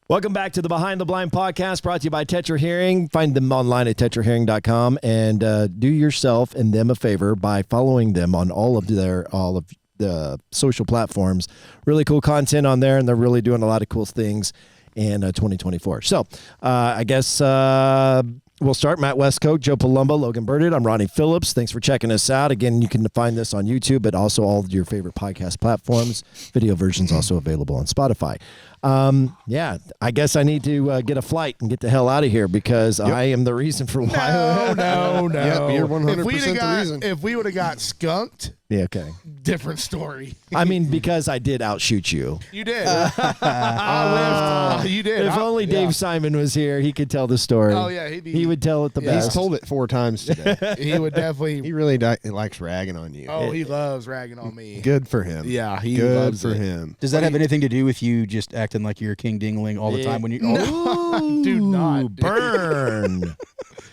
Welcome back to the Behind the Blind podcast, brought to you by Tetra Hearing. Find them online at tetrahearing.com and do yourself and them a favor by following them on all of the social platforms. Really cool content on there, and they're really doing a lot of cool things in 2024. So I guess we'll start. Matt Westcote, Joe Palumbo, Logan Burdett. I'm Ronnie Phillips. Thanks for checking us out. Again, you can find this on YouTube, but also all of your favorite podcast platforms. Video versions also available on Spotify. Yeah, I guess I need to get a flight and get the hell out of here because I am the reason for why. No. Yep, you're 100% the reason. If we would have got skunked, Yeah, okay. different story. I mean, because I did outshoot you. You did. I lived. You did. If only Dave Simon was here, he could tell the story. Oh, yeah. He would tell it the best. He's told it 4 times today. He would definitely. He really likes ragging on you. Oh, he loves ragging on me. Good for him. Yeah, he Good loves for it. him. Does that have anything to do with you just acting like you're King Dingling all the time when you? Ooh, Do not. burn. Burn.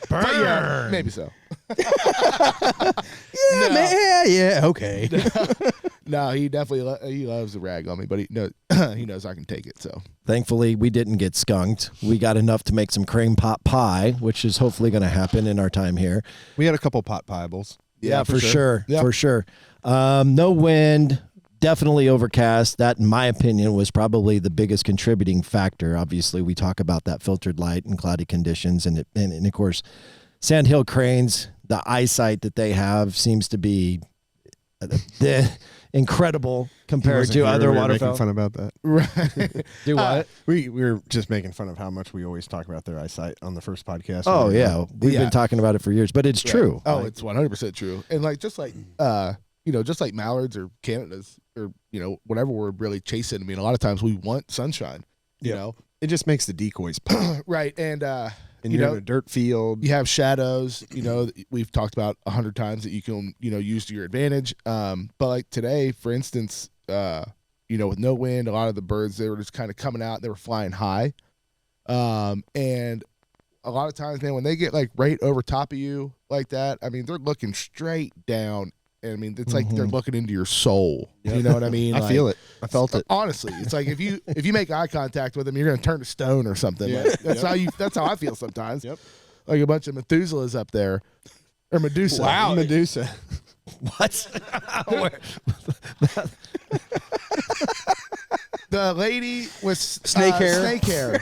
But yeah, maybe so. Yeah, okay. No, he definitely he loves to rag on me, but he knows I can take it. So Thankfully, we didn't get skunked. We got enough to make some cream pot pie, which is hopefully going to happen in our time here. We had a couple pot piebles. Yeah, for sure. Yeah. For sure. No wind, definitely overcast. That, in my opinion, was probably the biggest contributing factor. Obviously, we talk about that filtered light and cloudy conditions. And of course, sandhill cranes, the eyesight that they have seems to be incredible compared to other we were waterfowl. making fun about that. right. Do what? We were just making fun of how much we always talk about their eyesight on the first podcast. Oh, yeah. We've Yeah. been talking about it for years, but it's true. Oh, Like, it's 100% true. And just like mallards or Canadas or whatever we're really chasing. I mean, a lot of times we want sunshine. You know, It just makes the decoys pop. right? And And you're in a dirt field. you have shadows. We've talked about 100 times that you can use to your advantage. But like today, for instance, with no wind, a lot of the birds, they were just kind of coming out. They were flying high, and a lot of times, man, when they get like right over top of you like that, I mean, they're looking straight down. And I mean, it's like they're looking into your soul. You know what I mean? I feel it. I felt it. Honestly, it's like if you make eye contact with them, you're gonna turn to stone or something. Yeah. Like, that's how I feel sometimes. Yep. Like a bunch of Methuselahs up there, or Medusa. Wow, Medusa. what? The lady with Snake hair. Snake hair.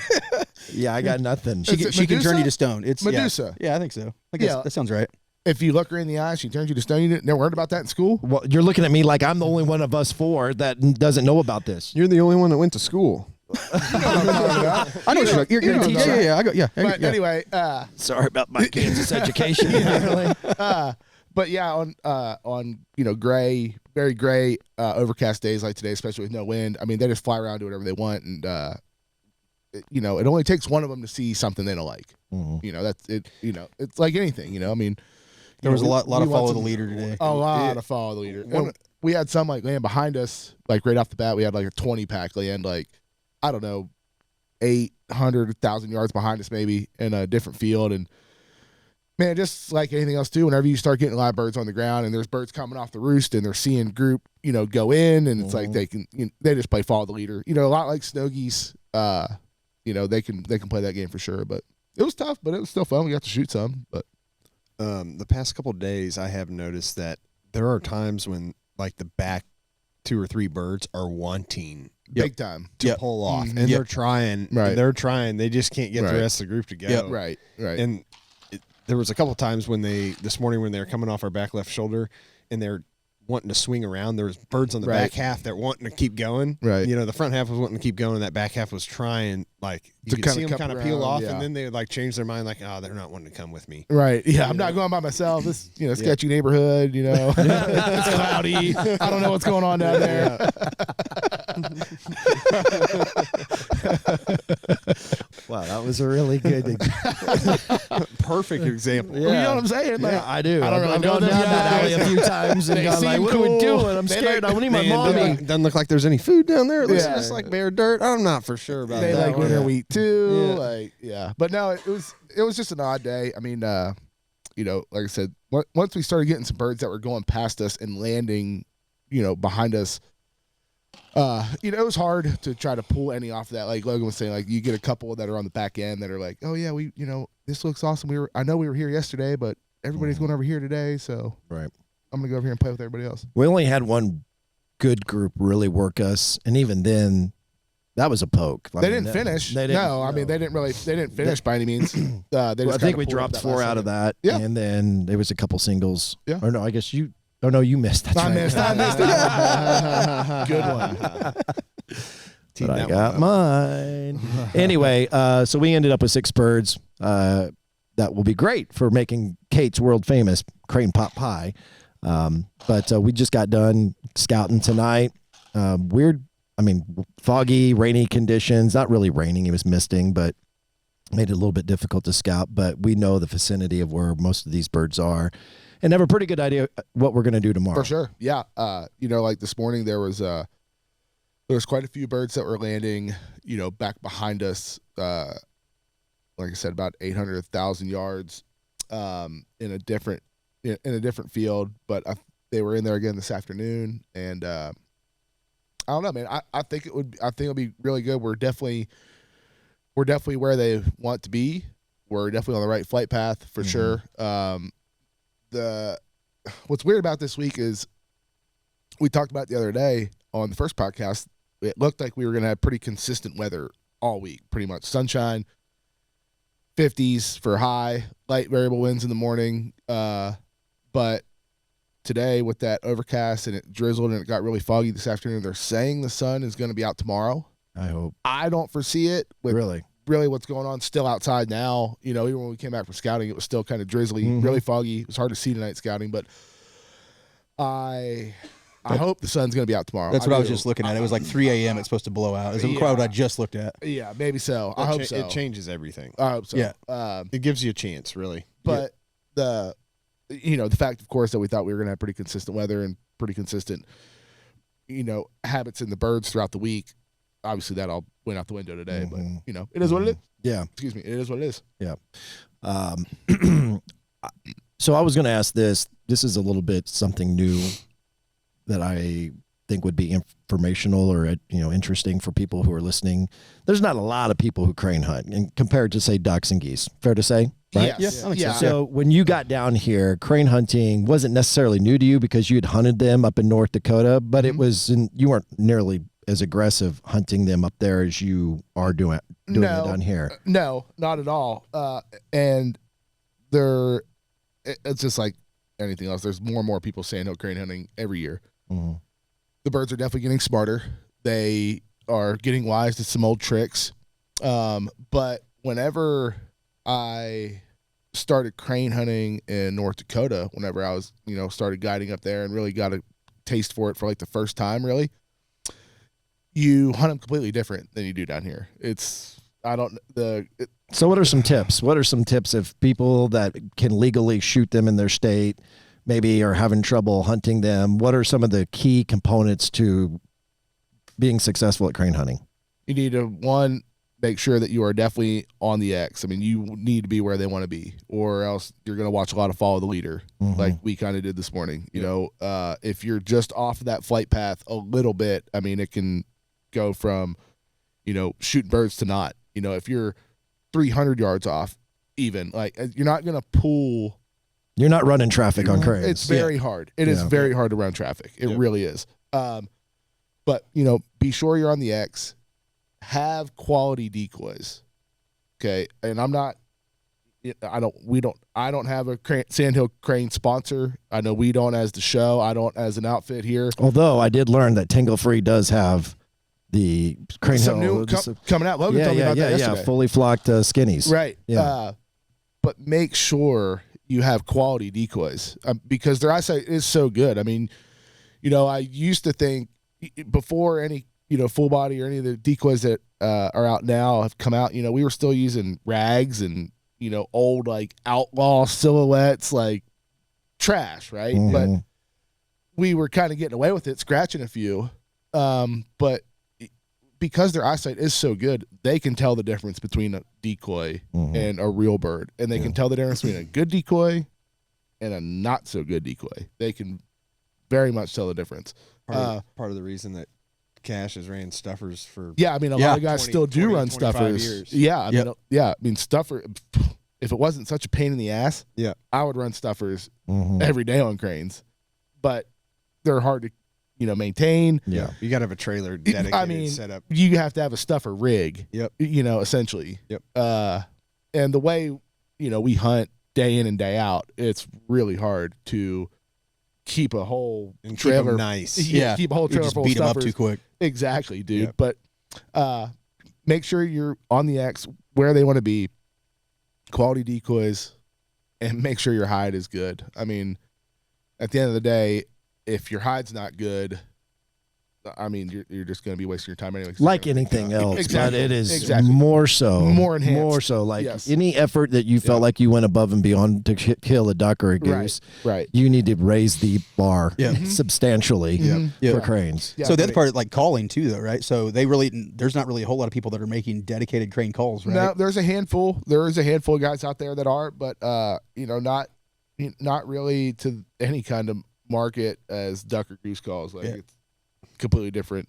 Yeah, I got nothing. She can turn Medusa? you to stone. It's Medusa. Yeah, I think so. I guess Yeah. that sounds right. If you look her in the eye, she turns you to stone. You never heard about that in school? Well, you're looking at me like I'm the only one of us 4 that doesn't know about this. You're the only one that went to school. I know you're a teacher. Yeah, I go. Yeah, But yeah. anyway, Sorry about my Kansas education. but yeah, on gray, very gray, overcast days like today, especially with no wind. I mean, they just fly around, do whatever they want, and it only takes one of them to see something they don't like. Mhm. That's it. It's like anything. I mean, There was a lot we of want follow the some- leader today. A lot of follow the leader. And we had some like land behind us, like right off the bat. We had like a 20 pack land, like I don't know, 800, 1,000 yards behind us, maybe in a different field. And man, just like anything else too, whenever you start getting a lot of birds on the ground and there's birds coming off the roost and they're seeing group, go in, and it's like they can, they just play follow the leader. A lot like snow geese. They can play that game for sure. But it was tough, but it was still fun. We got to shoot some, but. The past couple of days, I have noticed that there are times when, like, the back 2 or 3 birds are wanting Big time to pull off, and they're trying. Right. They're trying. They just can't get the rest of the group to go. Right. And there was a couple of times this morning when they were coming off our back left shoulder, and they're wanting to swing around. There was birds on the back half that wanting to keep going. Right. The front half was wanting to keep going, and that back half was trying, like, you could see them kind of peel off, and then they would, like, change their mind, like, oh, they're not wanting to come with me. Right. Yeah. I'm not going by myself. This, sketchy neighborhood, it's cloudy. I don't know what's going on down there. Wow, that was a really good. Perfect example. You know what I'm saying? Like, Yeah, I do. I don't really I've know gone down them that guys. alley a few times and They gone like, seem what are we cool. doing? I'm They scared. like- I need my mommy. Doesn't look like there's any food down there. It looks Yeah. just like bare dirt. I'm not for sure about They that. like one. winter wheat too. Yeah. But no, it was just an odd day. I mean, like I said, once we started getting some birds that were going past us and landing, behind us, It was hard to try to pull any off of that. Like Logan was saying, like you get a couple that are on the back end that are like, oh yeah, this looks awesome. I know we were here yesterday, but everybody's going over here today, so right. I'm gonna go over here and play with everybody else. We only had one good group really work us, and even then, that was a poke. They didn't finish. They didn't finish by any means. I think we dropped 4 out of that, and then there was a couple singles. Yeah. Or no, I guess you. Oh no, you missed. That's I right. missed. Good one. But I got mine. Anyway, so we ended up with 6 birds. That will be great for making Kate's world famous crane pot pie. But we just got done scouting tonight. Foggy, rainy conditions. Not really raining. It was misting, but made it a little bit difficult to scout. But we know the vicinity of where most of these birds are and have a pretty good idea what we're going to do tomorrow. For sure. Yeah. Like this morning there was quite a few birds that were landing, back behind us. Like I said, about 800,000 yards in a different field, but they were in there again this afternoon, and I don't know, man. I think it'll be really good. We're definitely where they want to be. We're definitely on the right flight path for sure. What's weird about this week is we talked about the other day on the first podcast. It looked like we were going to have pretty consistent weather all week, pretty much sunshine, 50s for high, light variable winds in the morning. But today with that overcast and it drizzled and it got really foggy this afternoon, they're saying the sun is going to be out tomorrow. I hope. I don't foresee it with really what's going on still outside now. Even when we came back from scouting, it was still kind of drizzly, really foggy. It was hard to see tonight scouting, but I hope the sun's going to be out tomorrow. That's what I was just looking at. It was like 3 a.m. It's supposed to blow out. It's what I just looked at. Yeah, maybe so. I hope so. It changes everything. I hope so. Yeah. It gives you a chance, really. But the fact, of course, that we thought we were going to have pretty consistent weather and pretty consistent, habits in the birds throughout the week, obviously that all went out the window today. But, it is what it is. Yeah. Excuse me. It is what it is. Yeah. So I was going to ask this. This is a little bit something new that I think would be informational or interesting for people who are listening. There's not a lot of people who crane hunt, and compared to say ducks and geese. Fair to say, right? Yes. Yeah. So when you got down here, crane hunting wasn't necessarily new to you because you had hunted them up in North Dakota, but it was you weren't nearly as aggressive hunting them up there as you are doing it down here. No, not at all. And it's just like anything else. There's more and more people saying no crane hunting every year. Mm-hmm. The birds are definitely getting smarter. They are getting wise to some old tricks. But whenever I started crane hunting in North Dakota, whenever I was, started guiding up there and really got a taste for it for like the first time, really, you hunt them completely different than you do down here. So what are some tips? What are some tips if people that can legally shoot them in their state maybe are having trouble hunting them? What are some of the key components to being successful at crane hunting? You need to, make sure that you are definitely on the X. I mean, you need to be where they want to be, or else you're going to watch a lot of follow the leader, like we kind of did this morning. If you're just off of that flight path a little bit, I mean, it can go from, shooting birds to not. If you're 300 yards off, even, like, you're not going to pull. You're not running traffic on cranes. It's very hard. It is very hard to run traffic. It really is. But, be sure you're on the X. Have quality decoys. Okay. And I don't have a Sandhill Crane sponsor. I know we don't as the show. I don't as an outfit here. Although I did learn that Tingle Free does have the crane new coming out. Logan told me about that yesterday. Yeah, fully flocked skinnies. Right. Yeah. But make sure you have quality decoys because their eyesight is so good. I mean, I used to think before any, full body or any of the decoys that are out now have come out, we were still using rags and, old like outlaw silhouettes, like trash, right? But we were kind of getting away with it, scratching a few. But because their eyesight is so good, they can tell the difference between a decoy and a real bird. And they can tell the difference between a good decoy and a not so good decoy. They can very much tell the difference. Part of the reason that Cash has ran stuffers for Yeah, I mean, a lot of guys 20, still do 20, run 25 stuffers. years. Yeah, I mean, stuffer. If it wasn't such a pain in the ass, Yeah. I would run stuffers Mhm. every day on cranes. But they're hard to, maintain. Yeah. You got to have a trailer dedicated set up. You have to have a stuffer rig. Yep. Essentially. Yep. And the way we hunt day in and day out, it's really hard to keep a whole And keep trailer 'em nice. Yeah, keep a whole You trailer just full of beat them up stuffers. too quick. Exactly, dude. Yep. But make sure you're on the X where they want to be, quality decoys, and make sure your hide is good. I mean, at the end of the day, if your hide's not good, I mean, you're just going to be wasting your time anyway. Like anything else, Exactly. but it is Exactly. more so, More enhanced. more so. Like Yes. any effort that you felt like you went above and beyond to kill a duck or a Right. goose, Right. you need to raise the bar Yeah. substantially Yeah. for cranes. Yeah, So the but other part, like calling too, though, right? So there's not really a whole lot of people that are making dedicated crane calls, right? No, there's a handful. There is a handful of guys out there that are, but not really to any kind of market as duck or goose calls. Like it's completely different.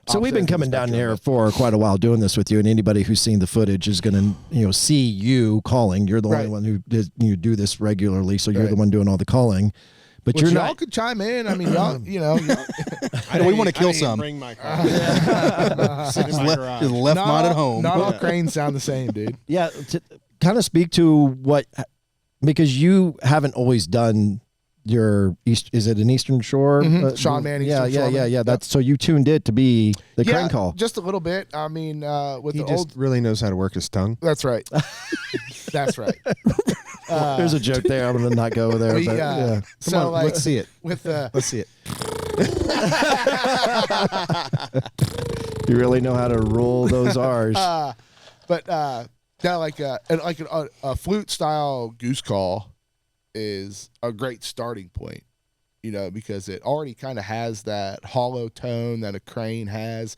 So we've been coming down here for quite a while doing this with you, and anybody who's seen the footage is going to, see you calling. You're the only Right. one who you do this regularly, so you're Right. the one doing all the calling. But Which you're y'all not. could chime in. I mean, y'all, y'all We want to kill some. Bring my car. Sit in my garage. Just left mine at home. Not all cranes sound the same, dude. Yeah, to kind of speak to what, because you haven't always done your East. Is it an Eastern Shore? Sean Mann, Yeah, Eastern yeah, Shore yeah, Man. yeah. That's so you tuned it to be the Yeah, crane call. just a little bit. I mean, with He the just old. really knows how to work his tongue. That's right. That's right. There's a joke there. I'm gonna not go there, We, but yeah. Come so on, like let's see it. with Let's see it. You really know how to roll those R's. like a flute style goose call is a great starting point, because it already kind of has that hollow tone that a crane has,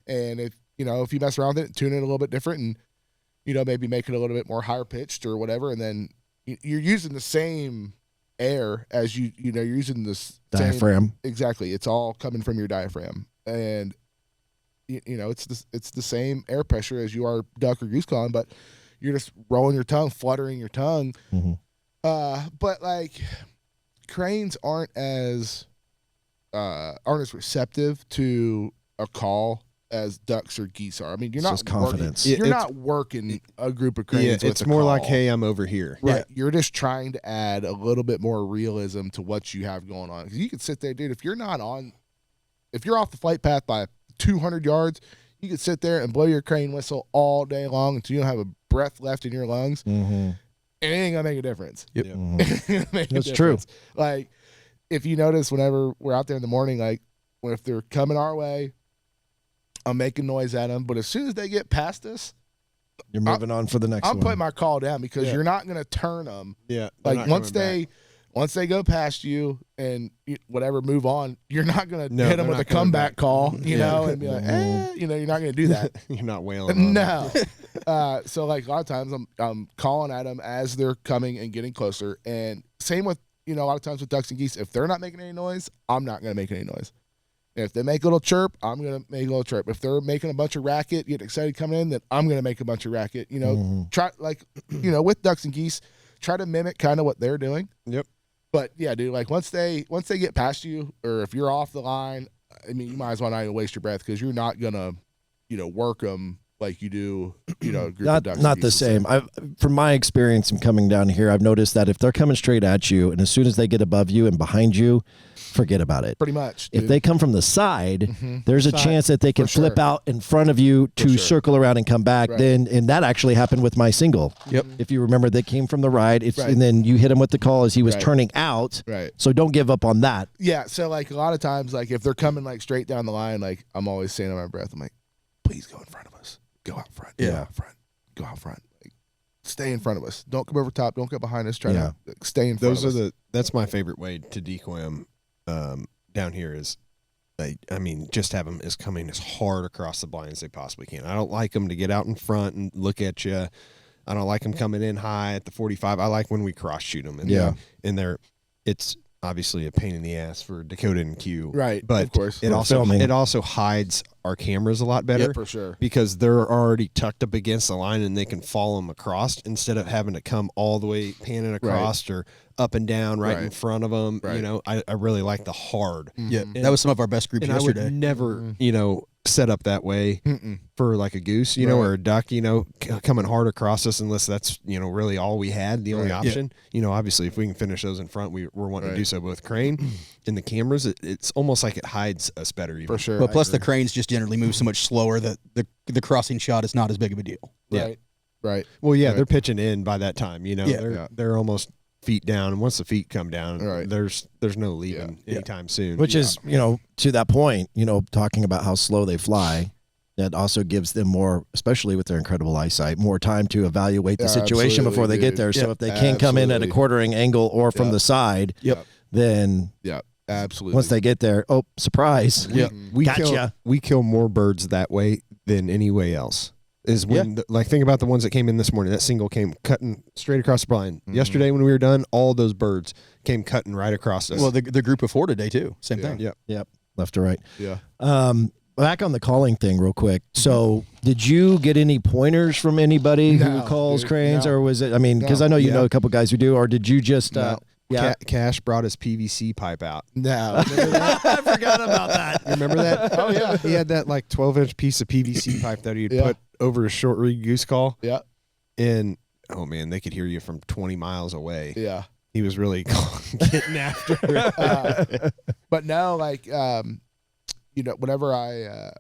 and if you mess around with it and tune it a little bit different, and maybe make it a little bit more higher pitched or whatever, and then you're using the same air as you're using this Diaphragm. exactly. It's all coming from your diaphragm, and it's the same air pressure as you are duck or goose calling, but you're just rolling your tongue, fluttering your tongue. Mm-hmm. But like cranes aren't as receptive to a call as ducks or geese are. I mean, you're It's not just confidence. You're not working a group of cranes. Yeah, with it's a more like, call. hey, I'm over here. Right. You're just trying to add a little bit more realism to what you have going on. 'Cause you can sit there, dude. If you're off the flight path by 200 yards, you could sit there and blow your crane whistle all day long until you don't have a breath left in your lungs. Mm-hmm. And it ain't gonna make a difference. Yep. Mm-hmm. That's true. Like, if you notice, whenever we're out there in the morning, like, if they're coming our way, I'm making noise at them. But as soon as they get past us, You're moving on for the next I'm one. putting my call down because you're not gonna turn them. Yeah. they're Like not once coming back. once they go past you and whatever, move on. You're not gonna No, hit them they're with a not coming comeback back. call, and be like, Mhm. you're not gonna do that. You're not wailing on them. No. So like a lot of times I'm calling at them as they're coming and getting closer, and same with a lot of times with ducks and geese. If they're not making any noise, I'm not gonna make any noise. If they make a little chirp, I'm gonna make a little chirp. If they're making a bunch of racket, get excited coming in, then I'm gonna make a bunch of racket. Try like with ducks and geese, try to mimic kind of what they're doing. Yep. But yeah, dude, like once they get past you, or if you're off the line, I mean, you might as well not even waste your breath because you're not gonna, work them like you do, a group of ducks. Not and the geese. same. From my experience in coming down here, I've noticed that if they're coming straight at you, and as soon as they get above you and behind you, forget about it. Pretty much. If Dude. they come from the side, there's a Side, chance that they can for sure. flip out in front of you to sure. circle around and come back. Right. And that actually happened with my single. Yep. If you remember, they came from the right, Right. and then you hit him with the call as he was Right. turning out. Right. So don't give up on that. Yeah. So like a lot of times, like if they're coming like straight down the line, like I'm always saying under my breath, I'm like, please go in front of us. Go out front. Go Yeah. out front. Go out front. Like, stay in front of us. Don't come over top. Don't get behind us. Try Yeah. to stay in front Those of are us. that's my favorite way to decoy them down here is, I mean, just have them as coming as hard across the blind as they possibly can. I don't like them to get out in front and look at you. I don't like them coming in high at the 45. I like when we cross shoot them. And Yeah. and they're it's obviously a pain in the ass for Dakota and Q. Right, But of course. it also hides our cameras a lot better. Yeah, for sure. Because they're already tucked up against the line and they can follow them across instead of having to come all the way panning across or up and down right in front of them. Right. You know, I really like the hard. Yeah, that was some of our best groups And yesterday. I would never, you know, set up that way for like a goose, you know, or a duck, you know, coming hard across us unless that's, you know, really all we had, the only option. You know, obviously if we can finish those in front, we're wanting to do so. But with crane and the cameras, it's almost like it hides us better. Even. For sure. But plus the cranes just generally move so much slower that the crossing shot is not as big of a deal. Right. Well, yeah, they're pitching in by that time, you know, they're almost feet down, and once the feet come down, there's no leaving anytime soon. Which is, you know, to that point, you know, talking about how slow they fly, that also gives them more, especially with their incredible eyesight, more time to evaluate the situation before they get there. So if they can come in at a quartering angle or from the side, then absolutely. Once they get there, oh, surprise. We kill more birds that way than any way else. Is when like think about the ones that came in this morning. That single came cutting straight across the blind. Yesterday when we were done, all those birds came cutting right across us. Well, the group of 4 today too. Same thing. Yep. Left to right. Yeah. Back on the calling thing real quick. So did you get any pointers from anybody who calls cranes or was it, I mean, because I know you know a couple guys who do, or did you just, Cash brought his PVC pipe out. No. I forgot about that. You remember that? Oh, yeah. He had that like 12-inch piece of PVC pipe that he'd put over a short reed goose call. Yeah. And, oh, man, they could hear you from 20 miles away. Yeah. He was really getting after. But no, like, you know, whenever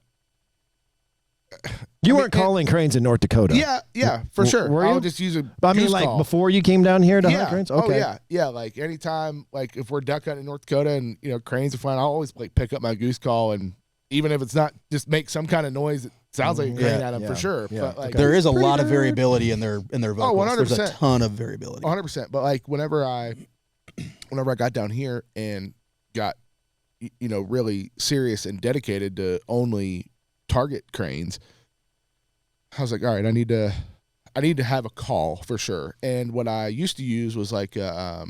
you weren't calling cranes in North Dakota. Yeah, for sure. Were you? I'll just use a I mean, goose like call. before you came down here to hunt cranes? Okay. Oh, yeah. Like anytime, like if we're duck hunting in North Dakota and, you know, cranes are flying, I'll always like pick up my goose call and even if it's not, just make some kind of noise that sounds like a crane at them for sure. Yeah. But like There is a lot of variability in their vocals. 100%. There's a ton of variability. 100%. But like whenever I got down here and got, you know, really serious and dedicated to only target cranes, I was like, all right, I need to have a call for sure. And what I used to use was like a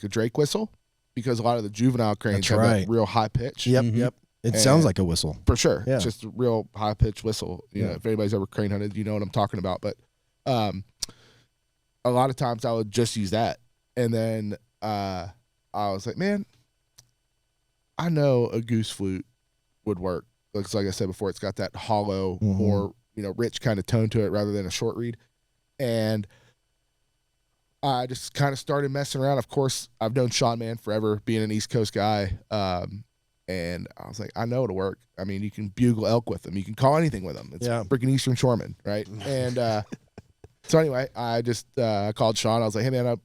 Drake whistle because a lot of the juvenile cranes have that real high pitch. Yep. It sounds like a whistle. For sure. Yeah. It's just a real high pitched whistle. You know, if anybody's ever crane hunted, you know what I'm talking about. But a lot of times I would just use that. And then I was like, man, I know a goose flute would work. Because like I said before, it's got that hollow, more, you know, rich kind of tone to it rather than a short reed. And I just kind of started messing around. Of course, I've known Sean Man forever, being an East Coast guy. And I was like, I know it'll work. I mean, you can bugle elk with them. You can call anything with them. It's freaking Eastern Shoreman, right? And so anyway, I just called Sean. I was like, hey, man, I'm,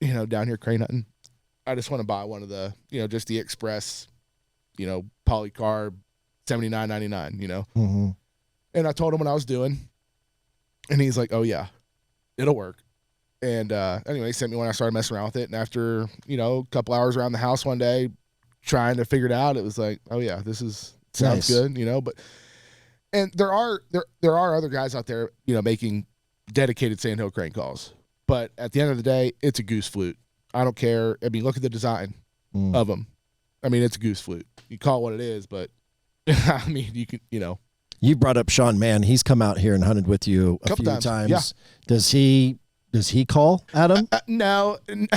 you know, down here crane hunting. I just want to buy one of the, you know, just the Express, you know, polycarb, $79.99, you know? And I told him what I was doing. And he's like, oh, yeah, it'll work. And anyway, he sent me one. I started messing around with it. And after, you know, a couple hours around the house one day, trying to figure it out, it was like, oh, yeah, this sounds good, you know? But, and there are other guys out there, you know, making dedicated sandhill crane calls. But at the end of the day, it's a goose flute. I don't care. I mean, look at the design of them. I mean, it's a goose flute. You call it what it is, but I mean, you can, you know. You brought up Sean Mann. He's come out here and hunted with you a few times. Yeah. Does he call at him? No. And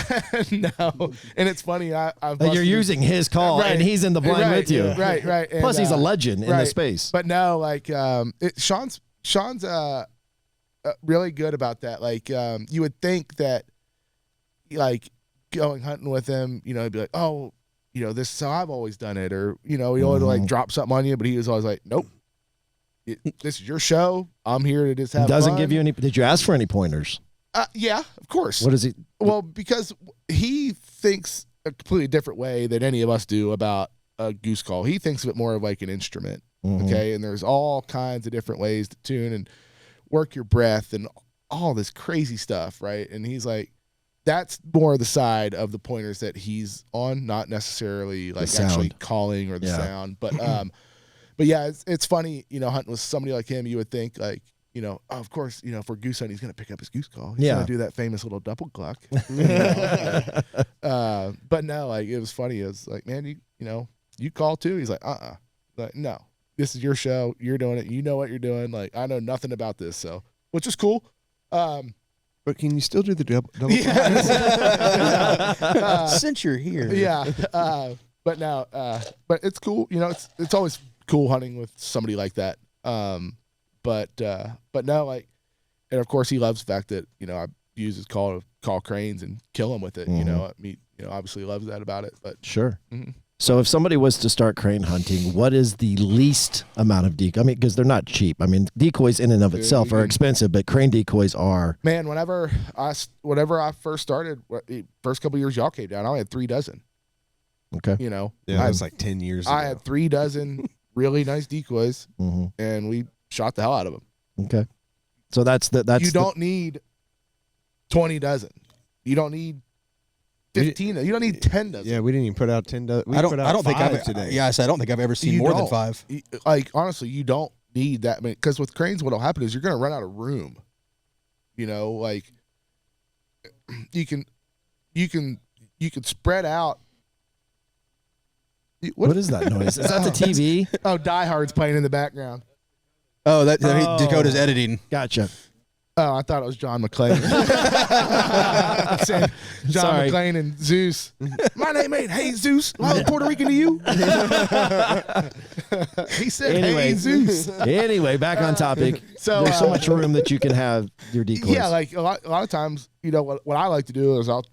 it's funny. You're using his call, and he's in the blind with you. Right. And, plus, he's a legend in the space. But no, like Sean's really good about that. Like you would think that, like going hunting with him, you know, he'd be like, oh, you know, this is how I've always done it, or you know, he always like drop something on you, but he was always like, nope. This is your show. I'm here to just have Doesn't fun. give you any. Did you ask for any pointers? Yeah, of course. What is he? Well, because he thinks a completely different way than any of us do about a goose call. He thinks of it more of like an instrument. Okay. And there's all kinds of different ways to tune and work your breath and all this crazy stuff. Right. And he's like, that's more the side of the pointers that he's on, not necessarily like actually calling or the sound. But yeah, it's funny, you know, hunting with somebody like him, you would think like, of course, if we're goose hunting, he's going to pick up his goose call. He's Yeah. going to do that famous little double cluck. But no, like, it was funny. It was like, man, you call too? He's like, Like, no, this is your show. You're doing it. You know what you're doing. Like, I know nothing about this. So, which is cool. But can you still do the double? Since you're here. Yeah. But now, but it's cool. It's always cool hunting with somebody like that. But no, like, and of course he loves the fact that, I use his call to call cranes and kill them with it. Obviously loves that about it, but Sure. Mm-hmm. So if somebody was to start crane hunting, what is the least amount of decoy? I mean, because they're not cheap. I mean, decoys in and of itself are expensive, but crane decoys are. Man, whenever I first started, first couple years y'all came down, I only had 3 dozen. Okay. Yeah, that was like 10 years ago. I had 3 dozen really nice decoys, Mm-hmm. and we shot the hell out of them. Okay. So that's you don't need 20 dozen. You don't need 15. You don't need 10 dozen. Yeah, we didn't even put out 10 dozen. I don't think I've today. Yes, I don't think I've ever seen more than 5. Like, honestly, you don't need that many, because with cranes, what'll happen is you're going to run out of room. Like, you can spread out. What is that noise? Is that the TV? Oh, Die Hard's playing in the background. Oh, Dakota's editing. Gotcha. Oh, I thought it was John McClane. Saying John Sorry. McClane and Zeus. My name ain't Hey Zeus. I was Puerto Rican to you. He said Hey Zeus. Anyway, back on topic. So There's so much room that you can have your decoys. Yeah, like a lot of times, what I like to do is a lot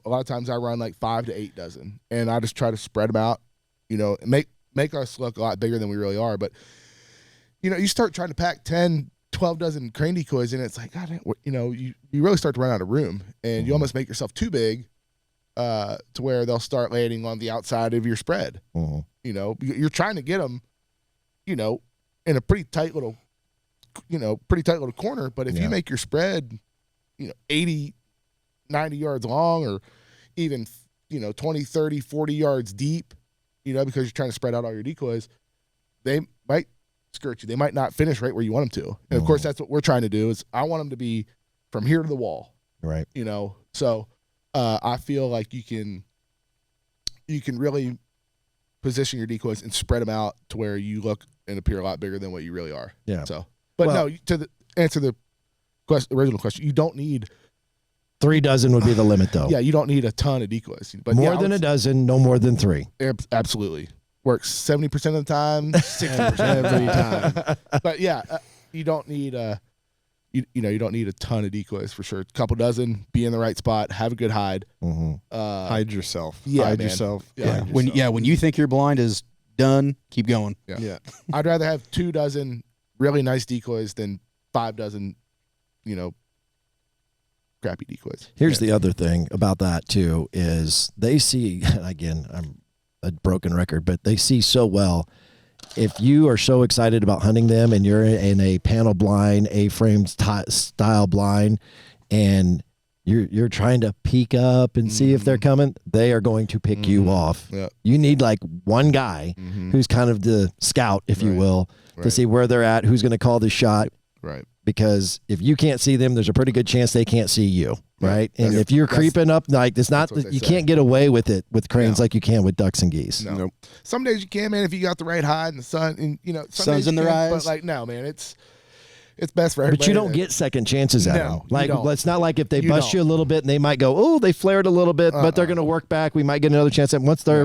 of times I run like 5 to 8 dozen, and I just try to spread them out, and make us look a lot bigger than we really are. But you start trying to pack 10, 12 dozen crane decoys in, it's like, God, you really start to run out of room, and you almost make yourself too big, to where they'll start landing on the outside of your spread. You're trying to get them, in a pretty tight little corner. But if you make your spread, 80, 90 yards long, or even, 20, 30, 40 yards deep, because you're trying to spread out all your decoys, they might skirt you. They might not finish right where you want them to. And of course, that's what we're trying to do, is I want them to be from here to the wall. Right. So I feel like you can really position your decoys and spread them out to where you look and appear a lot bigger than what you really are. Yeah. So, but no, to answer the original question, you don't need 3 dozen would be the limit, though. Yeah, you don't need a ton of decoys. But more than a dozen, no more than 3. Absolutely. Works 70% of the time, 60% every time. But yeah, you don't need you don't need a ton of decoys for sure. A couple dozen, be in the right spot, have a good hide. Mm-hmm. Hide yourself. Yeah, hide man. yourself. Yeah. When you think your blind is done, keep going. Yeah. I'd rather have 2 dozen really nice decoys than 5 dozen, crappy decoys. Here's the other thing about that too, is they see, again, I'm a broken record, but they see so well. If you are so excited about hunting them and you're in a panel blind, A-frame style blind, and you're trying to peek up and see if they're coming, they are going to pick you off. Yeah. You need like one guy who's kind of the scout, if you will, to see where they're at, who's going to call the shot. Right. Because if you can't see them, there's a pretty good chance they can't see you, right? And if you're creeping up, like it's not, you can't get away with it with cranes like you can with ducks and geese. No. Nope. Some days you can, man, if you got the right hide and the sun, and some sun's days in their eyes. But like, no, man, it's best for everybody. But you don't get second chances at them. Like, it's not like if they bust you a little bit and they might go, oh, they flared a little bit, but they're going to work back. We might get another chance. And once they're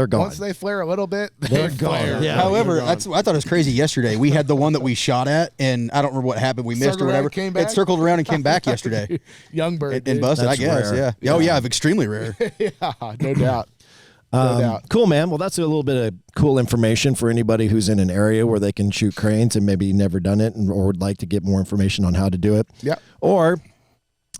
gone. Once they flare a little bit, they're gone. Yeah. However, I thought it was crazy yesterday. We had the one that we shot at, and I don't remember what happened. We missed or whatever. It circled around and came back yesterday. Young bird. And busted, That's I guess. rare. Yeah. Oh, yeah. Extremely rare. Yeah, no doubt. No doubt. Cool, man. Well, that's a little bit of cool information for anybody who's in an area where they can shoot cranes and maybe never done it or would like to get more information on how to do it. Yeah. Or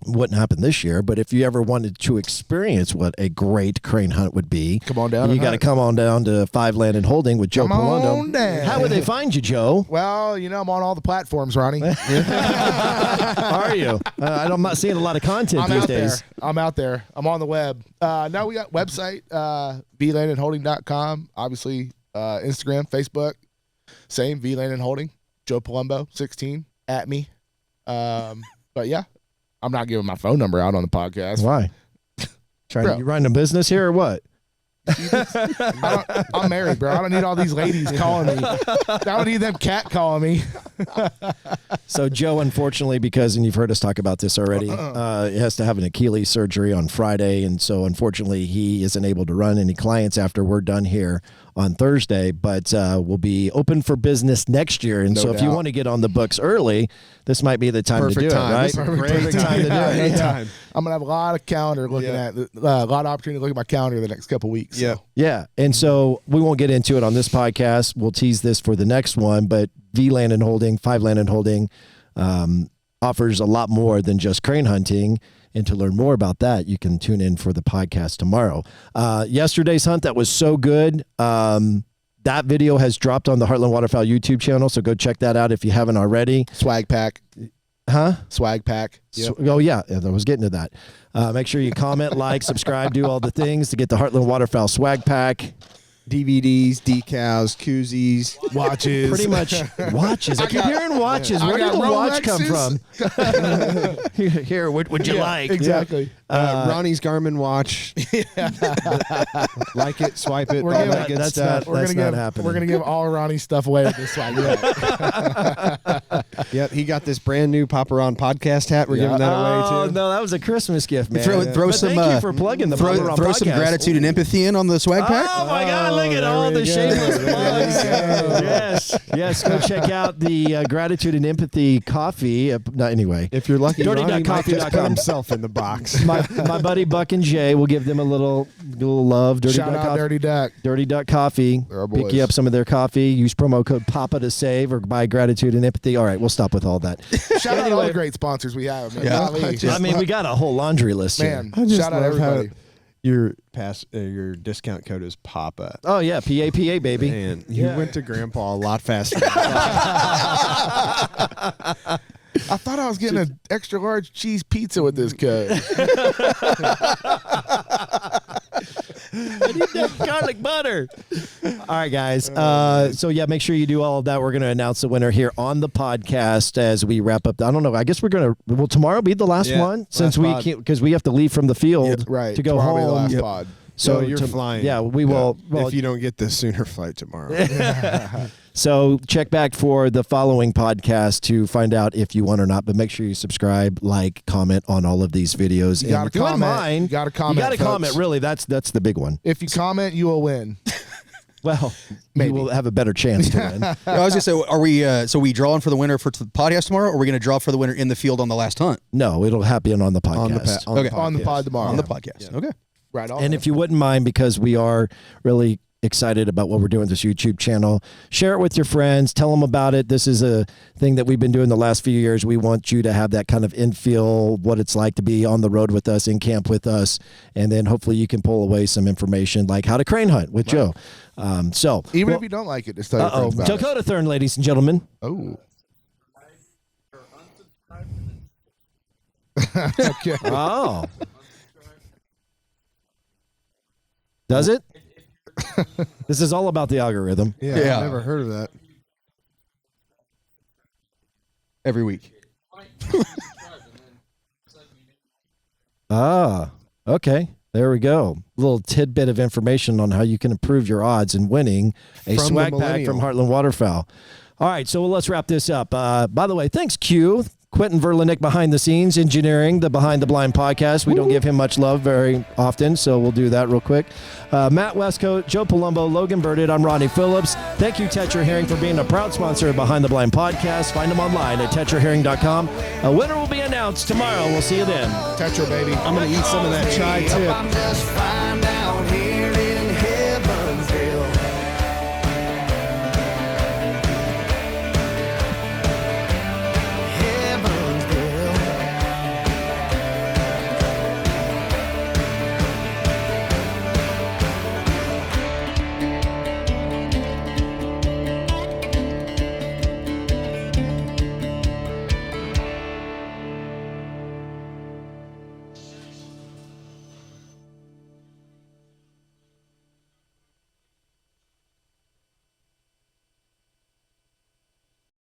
wouldn't happen this year, but if you ever wanted to experience what a great crane hunt would be, come on down. You got to come on down to Five Land and Holding with Joe Palondo. On down. How would they find you, Joe? Well, I'm on all the platforms, Ronnie. Are you? I'm not seeing a lot of content these days. I'm out there. I'm on the web. Now we got website, vlandandholding.com. Obviously, Instagram, Facebook, same, VLand and Holding. Joe Palumbo, 16. at me. But yeah, I'm not giving my phone number out on the podcast. Why? You running a business here or what? I'm married, bro. I don't need all these ladies calling me. I don't need them cat calling me. So Joe, unfortunately, because, and you've heard us talk about this already, has to have an Achilles surgery on Friday. And so unfortunately, he isn't able to run any clients after we're done here on Thursday, but we'll be open for business next year. And so if you want to get on the books early, this might be the time to do it, right? Perfect time to do it. Yeah. I'm going to have a lot of calendar looking at, a lot of opportunity to look at my calendar the next couple weeks. Yeah. So. Yeah. And so we won't get into it on this podcast. We'll tease this for the next one, but V Land and Holding, 5 Land and Holding offers a lot more than just crane hunting. And to learn more about that, you can tune in for the podcast tomorrow. Yesterday's hunt, that was so good. That video has dropped on the Heartland Waterfowl YouTube channel, so go check that out if you haven't already. Swag pack. Huh? Swag pack. Yep. Oh, yeah. I was getting to that. Make sure you comment, like, subscribe, do all the things to get the Heartland Waterfowl swag pack. DVDs, decals, koozies, watches. Pretty much watches. I keep hearing watches. Where did the watch come from? Here, what would you like? Exactly. Ronnie's Garmin watch. Like it, swipe it, all that good stuff. That's not happening. We're going to give all Ronnie's stuff away with this swag. Yep, he got this brand new Paparon podcast hat. We're giving that away, too. Oh, no, that was a Christmas gift, man. Throw some, thank you for plugging the Paparon throw podcast. some gratitude and empathy in on the swag pack. Oh, my God, look at all the shameless plugs. Yes, go check out the Gratitude and Empathy coffee. Anyway. If you're lucky, Ronnie might just dirty.coffee.com. put himself in the box. My buddy Buck and Jay will give them a little love. Shout out Dirty Duck. Dirty Duck Coffee. Pick you up some of their coffee. Use promo code PAPA to save or buy Gratitude and Empathy. All right, we'll stop with all that. Shout out all the great sponsors we have. Man. Yeah. I mean, we got a whole laundry list here. Man, shout out everybody. Your discount code is PAPA. Oh, yeah, PAPA, baby. Man, you went to Grandpa a lot faster. I thought I was getting an extra large cheese pizza with this code. I need that garlic butter. All right, guys. So, yeah, make sure you do all of that. We're going to announce the winner here on the podcast as we wrap up. I don't know. I guess we're going to – will tomorrow be the last one? Since we can't – because we have to leave from the field to go home. The last pod. So you're flying. Yeah, we will. Well, if you don't get the sooner flight tomorrow. So check back for the following podcast to find out if you won or not. But make sure you subscribe, like, comment on all of these videos. You got to comment. You got to comment. Really, that's the big one. If you comment, you will win. Well, maybe you will have a better chance to win. I was gonna say, are we? So we drawing for the winner for the podcast tomorrow, or are we gonna draw for the winner in the field on the last hunt? No, it'll happen on the podcast. On the pod tomorrow. On the podcast. Yeah. Okay. Right on. And if you wouldn't mind, because we are really excited about what we're doing with this YouTube channel, share it with your friends. Tell them about it. This is a thing that we've been doing the last few years. We want you to have that kind of in-feel, what it's like to be on the road with us, in camp with us, and then hopefully you can pull away some information like how to crane hunt with Joe. So even if you don't like it, just tell your friends about it. Dakota Thurn, ladies and gentlemen. Oh. Okay. Oh. Does it? This is all about the algorithm. Yeah, I've never heard of that. Every week. Okay. There we go. A little tidbit of information on how you can improve your odds in winning a From swag pack from Heartland Waterfowl. All right, so let's wrap this up. By the way, thanks, Q. Quentin Verlinick behind the scenes, engineering the Behind the Blind podcast. We don't give him much love very often, so we'll do that real quick. Matt Westcoat, Joe Palumbo, Logan Burdett, I'm Ronnie Phillips. Thank you, Tetra Hearing, for being a proud sponsor of Behind the Blind podcast. Find them online at tetrahearing.com. A winner will be announced tomorrow. We'll see you then. Tetra, baby. I'm going to eat some of that chai too.